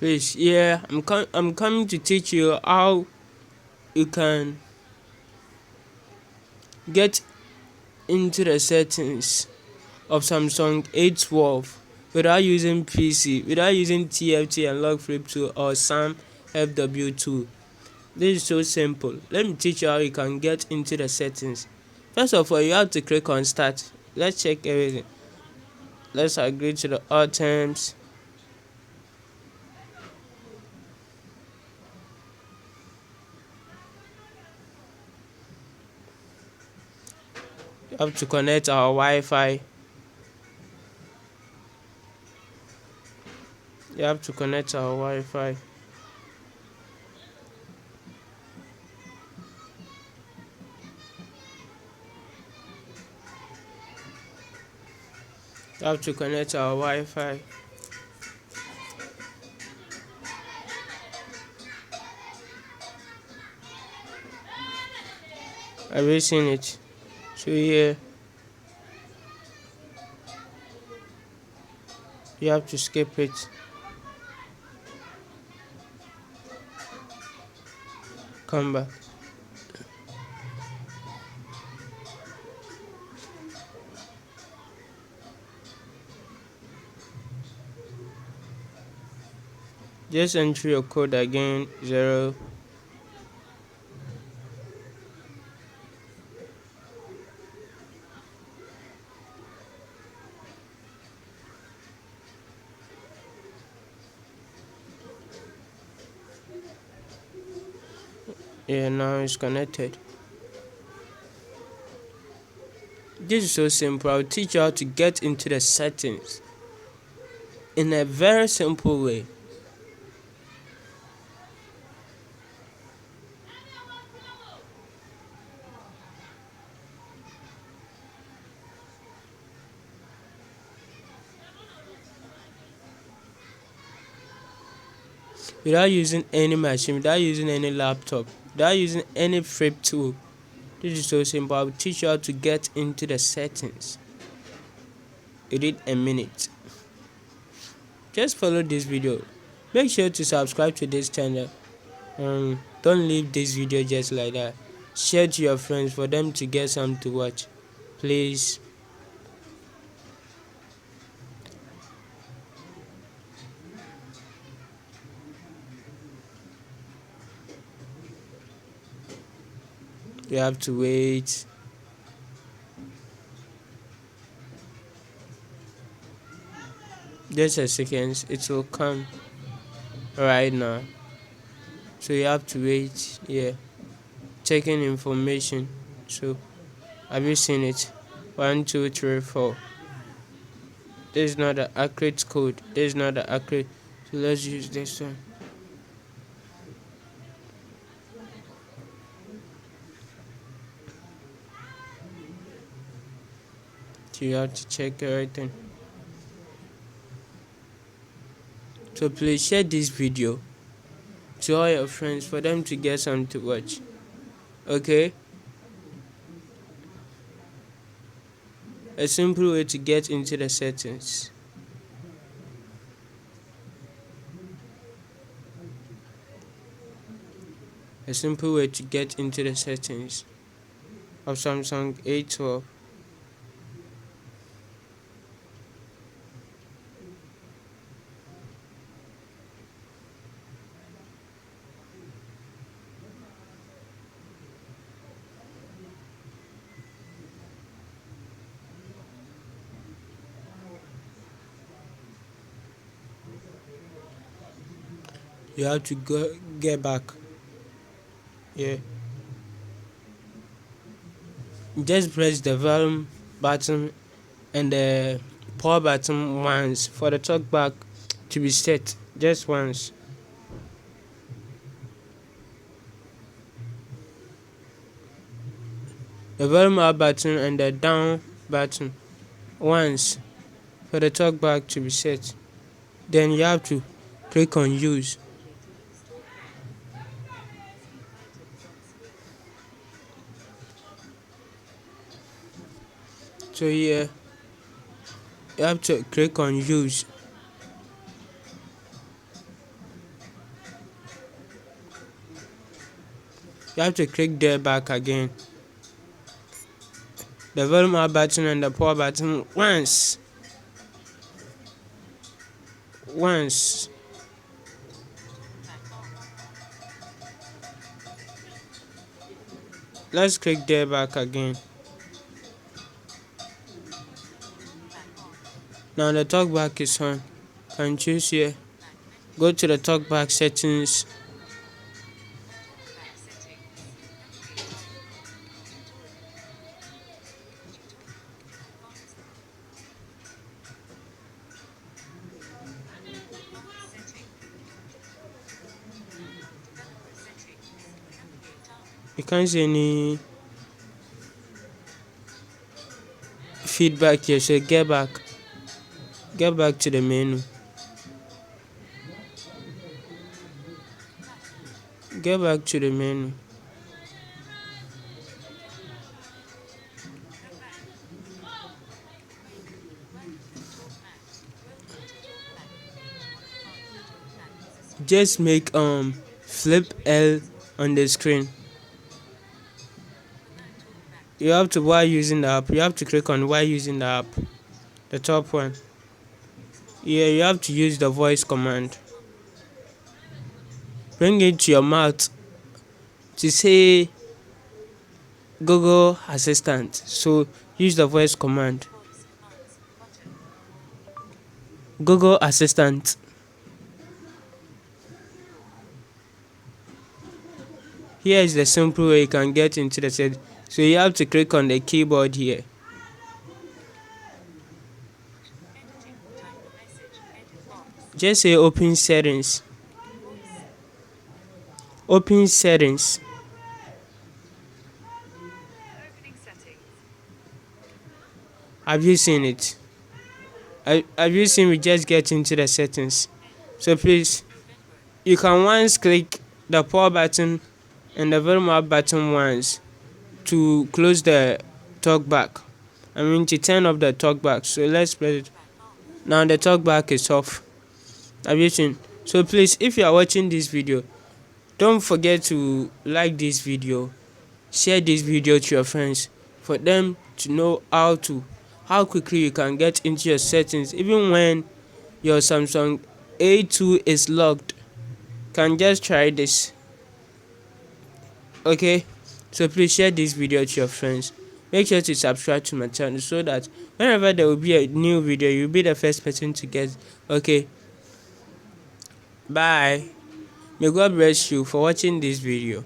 Please, yeah, I'm coming to teach you how you can get into the settings of Samsung A12 without using PC, without using TFT and log flip 2 or SAM FW2. This is so simple. Let me teach you how you can get into the settings. First of all, you have to click on start. Let's check everything. Let's agree to the all terms. You have to connect our Wi-Fi. You have to connect our Wi-Fi. You have to connect our Wi-Fi. Have you seen it? So here you have to skip it. Come back. Just enter your code again. 0. Yeah, now it's connected. This is so simple. I'll teach you how to get into the settings in a very simple way. Without using any machine, without using any laptop, without using any flip tool. This is so simple. I'll teach you how to get into the settings. You need a minute. Just follow this video. Make sure to subscribe to this channel. Don't leave this video just like that. Share to your friends for them to get some to watch. Please. You have to wait. Just a second. It will come right now. So you have to wait. Yeah. Checking information. So have you seen it? 1, 2, 3, 4. This is not the accurate code. This is not the accurate. So let's use this one. So you have to check everything. So please share this video to all your friends for them to get some to watch. Okay? A simple way to get into the settings. A simple way to get into the settings of Samsung A12. You have to get back. Yeah. Just press the volume button and the power button once for the TalkBack to be set. Just once. The volume up button and the down button once for the TalkBack to be set. Then you have to click on use. So here you have to click on use. You have to click there back again. The volume up button and the power button once. Let's click there back again. Now the TalkBack is on. Can choose here. Go to the TalkBack settings. You can't see any feedback here, so get back to the menu. Get back to the menu. Just make flip L on the screen. You have to, while using the app, you have to click on while using the app, the top one. Yeah, you have to use the voice command. Bring it to your mouth to say Google Assistant. So use the voice command. Google Assistant. Here is the simple way you can get into the set. So you have to click on the keyboard here. Just say open settings. Open settings. Have you seen it? Have you seen we just get into the settings? So please, you can once click the power button and the volume up button once to close the TalkBack. I mean to turn off the TalkBack. So let's press it. Now the TalkBack is off. Have you seen? So please, if you are watching this video, don't forget to like this video, share this video to your friends for them to know how quickly you can get into your settings even when your Samsung A02 is locked. Can just try this. Okay, so please share this video to your friends. Make sure to subscribe to my channel so that whenever there will be a new video, you'll be the first person to get. Okay, bye. May God bless you for watching this video.